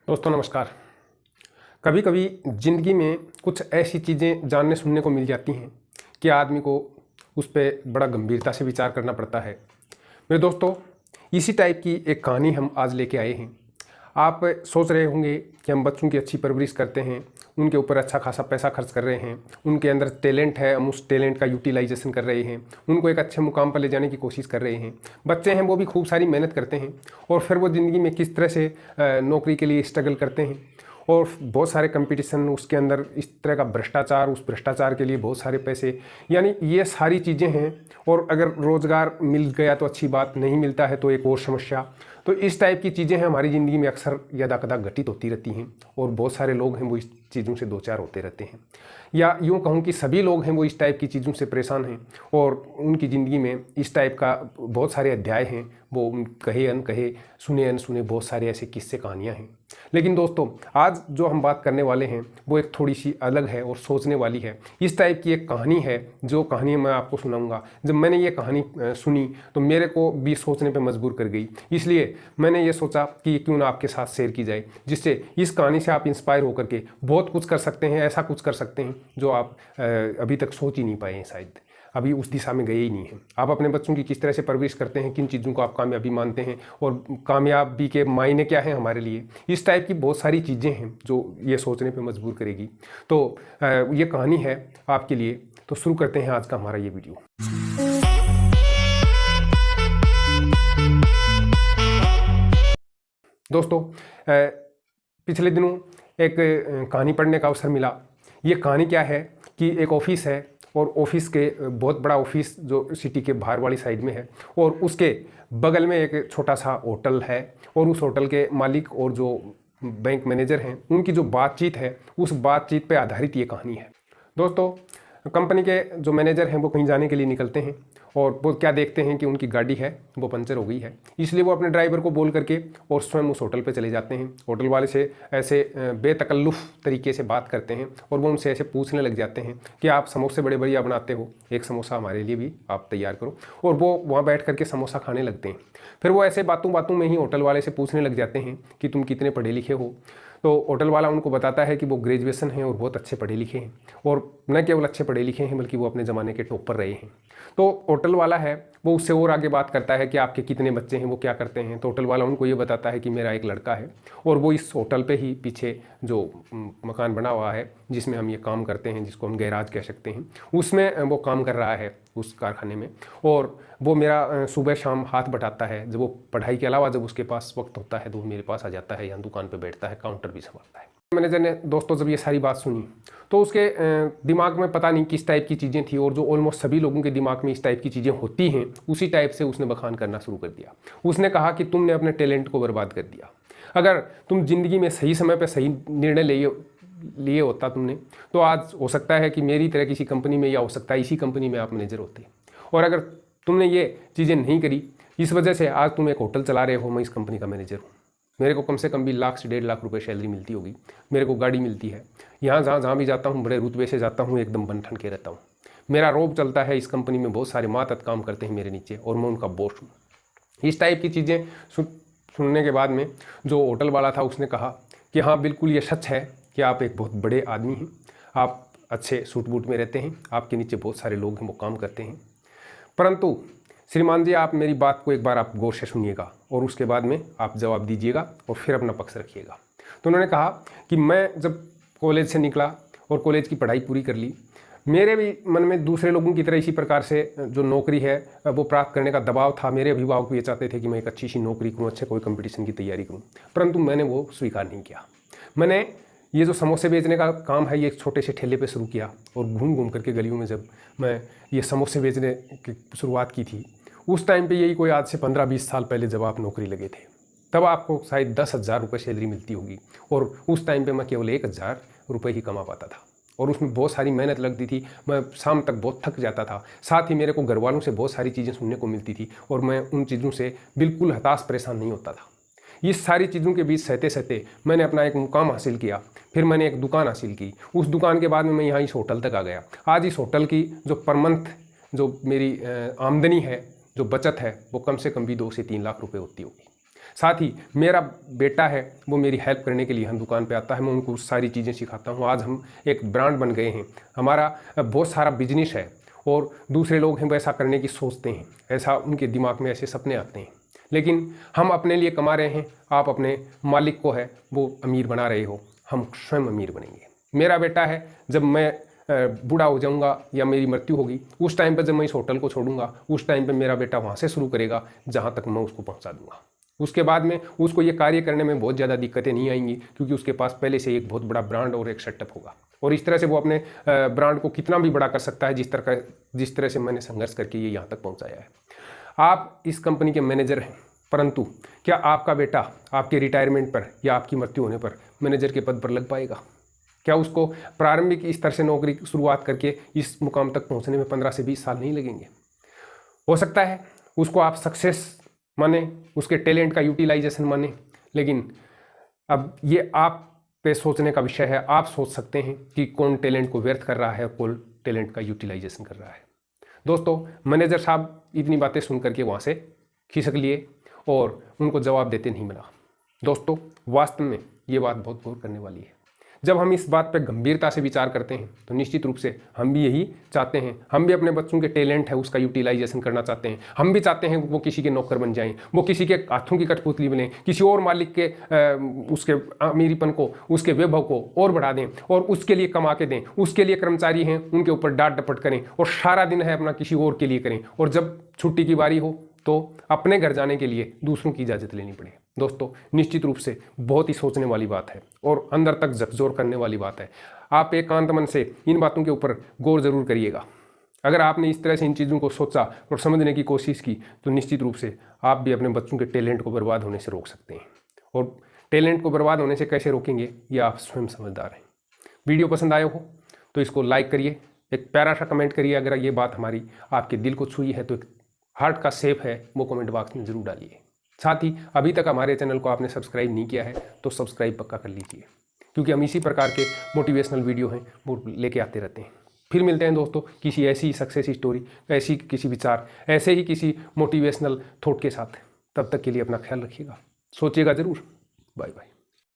दोस्तों नमस्कार। कभी कभी ज़िंदगी में कुछ ऐसी चीज़ें जानने सुनने को मिल जाती हैं कि आदमी को उस पर बड़ा गंभीरता से विचार करना पड़ता है। मेरे दोस्तों, इसी टाइप की एक कहानी हम आज लेके आए हैं। आप सोच रहे होंगे कि हम बच्चों की अच्छी परवरिश करते हैं, उनके ऊपर अच्छा खासा पैसा खर्च कर रहे हैं, उनके अंदर टैलेंट है, हम उस टैलेंट का यूटिलाइजेशन कर रहे हैं, उनको एक अच्छे मुकाम पर ले जाने की कोशिश कर रहे हैं। बच्चे हैं वो भी खूब सारी मेहनत करते हैं और फिर वो ज़िंदगी में किस तरह से नौकरी के लिए स्ट्रगल करते हैं और बहुत सारे कंपटीशन, उसके अंदर इस तरह का भ्रष्टाचार, उस भ्रष्टाचार के लिए बहुत सारे पैसे, यानी ये सारी चीज़ें हैं। और अगर रोज़गार मिल गया तो अच्छी बात, नहीं मिलता है तो एक और समस्या। तो इस टाइप की चीज़ें हैं हमारी ज़िंदगी में अक्सर यदाकदा घटित होती रहती हैं और बहुत सारे लोग हैं वो इस चीज़ों से दो चार होते रहते हैं, या यूँ कहूँ कि सभी लोग हैं वो इस टाइप की चीज़ों से परेशान हैं और उनकी ज़िंदगी में इस टाइप का बहुत सारे अध्याय हैं। वो कहे अनकहे, सुने अनसुने बहुत सारे ऐसे किस्से कहानियाँ हैं। लेकिन दोस्तों, आज जो हम बात करने वाले हैं वो एक थोड़ी सी अलग है और सोचने वाली है। इस टाइप की एक कहानी है जो कहानी मैं आपको सुनाऊंगा। जब मैंने ये कहानी सुनी तो मेरे को भी सोचने पे मजबूर कर गई, इसलिए मैंने ये सोचा कि क्यों ना आपके साथ शेयर की जाए, जिससे इस कहानी से आप इंस्पायर होकर के बहुत कुछ कर सकते हैं, ऐसा कुछ कर सकते हैं जो आप अभी तक सोच ही नहीं पाए हैं, शायद अभी उस दिशा में गए ही नहीं हैं। आप अपने बच्चों की किस तरह से परवरिश करते हैं, किन चीज़ों को आप कामयाबी मानते हैं और कामयाबी के मायने क्या हैं हमारे लिए, इस टाइप की बहुत सारी चीज़ें हैं जो ये सोचने पे मजबूर करेगी। तो ये कहानी है आपके लिए। तो शुरू करते हैं आज का हमारा ये वीडियो। दोस्तों, पिछले दिनों एक कहानी पढ़ने का अवसर मिला। ये कहानी क्या है कि एक ऑफिस है और ऑफिस के बहुत बड़ा ऑफिस जो सिटी के बाहर वाली साइड में है और उसके बगल में एक छोटा सा होटल है और उस होटल के मालिक और जो बैंक मैनेजर हैं उनकी जो बातचीत है उस बातचीत पे आधारित ये कहानी है। दोस्तों, कंपनी के जो मैनेजर हैं वो कहीं जाने के लिए निकलते हैं और वो क्या देखते हैं कि उनकी गाड़ी है वो पंचर हो गई है, इसलिए वो अपने ड्राइवर को बोल करके और स्वयं उस होटल पे चले जाते हैं। होटल वाले से ऐसे बेतकल्लुफ़ तरीके से बात करते हैं और वो उनसे ऐसे पूछने लग जाते हैं कि आप समोसे बड़े बढ़िया बनाते हो, एक समोसा हमारे लिए भी आप तैयार करो। और वो वहाँ बैठ करके समोसा खाने लगते हैं। फिर वो ऐसे बातों बातों में ही होटल वाले से पूछने लग जाते हैं कि तुम कितने पढ़े लिखे हो। तो होटल वाला उनको बताता है कि वो ग्रेजुएशन हैं और बहुत अच्छे पढ़े लिखे हैं, और न केवल अच्छे पढ़े लिखे हैं बल्कि वो अपने ज़माने के टॉपर रहे हैं। तो होटल वाला है वो उससे और आगे बात करता है कि आपके कितने बच्चे हैं, वो क्या करते हैं। तो होटल वाला उनको ये बताता है कि मेरा एक लड़का है और वो इस होटल पे ही पीछे जो मकान बना हुआ है जिसमें हम ये काम करते हैं, जिसको हम गैराज कह सकते हैं, उसमें वो काम कर रहा है उस कारखाने में। और वो मेरा सुबह शाम हाथ बटाता है, जब वो पढ़ाई के अलावा जब उसके पास वक्त होता है तो वो मेरे पास आ जाता है, यहाँ दुकान पर बैठता है, काउंटर भी संभालता है। मैनेजर ने दोस्तों जब ये सारी बात सुनी तो उसके दिमाग में पता नहीं किस टाइप की चीज़ें थी, और जो ऑलमोस्ट सभी लोगों के दिमाग में इस टाइप की चीज़ें होती हैं उसी टाइप से उसने बखान करना शुरू कर दिया। उसने कहा कि तुमने अपने टैलेंट को बर्बाद कर दिया। अगर तुम जिंदगी में सही समय पर सही निर्णय लिए होता तुमने, तो आज हो सकता है कि मेरी तरह किसी कंपनी में, या हो सकता है इसी कंपनी में आप मैनेजर होते। और अगर तुमने ये चीज़ें नहीं करी, इस वजह से आज तुम एक होटल चला रहे हो, मैं इस कंपनी का मैनेजर हूँ, मेरे को कम से कम भी 1 लाख से 1.5 लाख रुपए सैलरी मिलती होगी, मेरे को गाड़ी मिलती है, यहाँ जहाँ भी जाता हूँ बड़े रुतबे से जाता हूँ, एकदम बन ठन के रहता हूँ, मेरा रोब चलता है, इस कंपनी में बहुत सारे मातहत काम करते हैं मेरे नीचे और मैं उनका बॉस हूँ। इस टाइप की चीज़ें सुनने के बाद में जो होटल वाला था उसने कहा कि हाँ बिल्कुल ये सच है कि आप एक बहुत बड़े आदमी हैं, आप अच्छे सूट बूट में रहते हैं, आपके नीचे बहुत सारे लोग हैं वो काम करते हैं, परंतु श्रीमान जी आप मेरी बात को एक बार आप गौर से सुनिएगा और उसके बाद में आप जवाब दीजिएगा और फिर अपना पक्ष रखिएगा। तो उन्होंने कहा कि मैं जब कॉलेज से निकला और कॉलेज की पढ़ाई पूरी कर ली, मेरे भी मन में दूसरे लोगों की तरह इसी प्रकार से जो नौकरी है वो प्राप्त करने का दबाव था। मेरे अभिभावक भी ये चाहते थे कि मैं एक अच्छी सी नौकरी करूँ, अच्छे कोई कंपटीशन की तैयारी करूँ, परंतु मैंने वो स्वीकार नहीं किया। मैंने ये जो समोसे बेचने का काम है ये एक छोटे से ठेले पे शुरू किया और घूम घूम करके गलियों में जब मैं ये समोसे बेचने की शुरुआत की थी, उस टाइम पे यही कोई आज से 15-20 साल पहले जब आप नौकरी लगे थे, तब आपको शायद 10,000 रुपये सैलरी मिलती होगी, और उस टाइम पे मैं केवल 1,000 रुपये ही कमा पाता था और उसमें बहुत सारी मेहनत लगती थी। मैं शाम तक बहुत थक जाता था, साथ ही मेरे को घर वालों से बहुत सारी चीज़ें सुनने को मिलती थी और मैं उन चीज़ों से बिल्कुल हताश परेशान नहीं होता था। इस सारी चीज़ों के बीच सहते सहते मैंने अपना एक मुकाम हासिल किया, फिर मैंने एक दुकान हासिल की, उस दुकान के बाद में मैं यहाँ इस होटल तक आ गया। आज इस होटल की जो पर मंथ जो मेरी आमदनी है, जो बचत है, वो कम से कम भी 2 से 3 लाख रुपए होती होगी। साथ ही मेरा बेटा है वो मेरी हेल्प करने के लिए यहाँ दुकान पे आता है, मैं उनको सारी चीज़ें सिखाता हूँ। आज हम एक ब्रांड बन गए हैं, हमारा बहुत सारा बिजनेस है और दूसरे लोग हैं वैसा करने की सोचते हैं, ऐसा उनके दिमाग में ऐसे सपने आते हैं, लेकिन हम अपने लिए कमा रहे हैं, आप अपने मालिक को है वो अमीर बना रहे हो, हम स्वयं अमीर बनेंगे। मेरा बेटा है, जब मैं बूढ़ा हो जाऊंगा या मेरी मृत्यु होगी, उस टाइम पर जब मैं इस होटल को छोड़ूंगा, उस टाइम पे मेरा बेटा वहाँ से शुरू करेगा जहाँ तक मैं उसको पहुँचा दूंगा। उसके बाद में उसको ये कार्य करने में बहुत ज़्यादा दिक्कतें नहीं आएंगी, क्योंकि उसके पास पहले से एक बहुत बड़ा ब्रांड और एक सेटअप होगा, और इस तरह से वो अपने ब्रांड को कितना भी बड़ा कर सकता है, जिस तरह से मैंने संघर्ष करके ये यहाँ तक पहुँचाया है। आप इस कंपनी के मैनेजर हैं, परंतु क्या आपका बेटा आपके रिटायरमेंट पर या आपकी मृत्यु होने पर मैनेजर के पद पर लग पाएगा? क्या उसको प्रारंभिक स्तर से नौकरी शुरुआत करके इस मुकाम तक पहुंचने में 15 से 20 साल नहीं लगेंगे? हो सकता है उसको आप सक्सेस माने, उसके टैलेंट का यूटिलाइजेशन माने, लेकिन अब ये आप पे सोचने का विषय है। आप सोच सकते हैं कि कौन टैलेंट को व्यर्थ कर रहा है, कौन टैलेंट का यूटिलाइजेशन कर रहा है। दोस्तों, मैनेजर साहब इतनी बातें सुन करके वहाँ से खिसक लिए और उनको जवाब देते नहीं मिला। दोस्तों, वास्तव में ये बात बहुत गौर करने वाली है। जब हम इस बात पर गंभीरता से विचार करते हैं तो निश्चित रूप से हम भी यही चाहते हैं, हम भी अपने बच्चों के टैलेंट है उसका यूटिलाइजेशन करना चाहते हैं। हम भी चाहते हैं वो किसी के नौकर बन जाएं, वो किसी के हाथों की कठपुतली बने, किसी और मालिक के उसके अमीरीपन को, उसके वैभव को और बढ़ा दें और उसके लिए कमा के दें, उसके लिए कर्मचारी हैं उनके ऊपर डांट डपट करें और सारा दिन है अपना किसी और के लिए करें, और जब छुट्टी की बारी हो तो अपने घर जाने के लिए दूसरों की इजाज़त लेनी पड़े। दोस्तों, निश्चित रूप से बहुत ही सोचने वाली बात है और अंदर तक झकझोर करने वाली बात है। आप एकांत मन से इन बातों के ऊपर गौर जरूर करिएगा। अगर आपने इस तरह से इन चीज़ों को सोचा और समझने की कोशिश की तो निश्चित रूप से आप भी अपने बच्चों के टैलेंट को बर्बाद होने से रोक सकते हैं। और टैलेंट को बर्बाद होने से कैसे रोकेंगे, ये आप स्वयं समझदार हैं। वीडियो पसंद आया हो तो इसको लाइक करिए, एक प्यारा सा कमेंट करिए। अगर ये बात हमारी आपके दिल को छुई है तो एक हार्ट का शेप है वो कमेंट बॉक्स में ज़रूर डालिए। साथ ही अभी तक हमारे चैनल को आपने सब्सक्राइब नहीं किया है तो सब्सक्राइब पक्का कर लीजिए, क्योंकि हम इसी प्रकार के मोटिवेशनल वीडियो हैं वो लेके आते रहते हैं। फिर मिलते हैं दोस्तों किसी ऐसी सक्सेस स्टोरी, ऐसी किसी विचार, ऐसे ही किसी मोटिवेशनल थॉट के साथ। तब तक के लिए अपना ख्याल रखिएगा, सोचिएगा ज़रूर। Bye bye.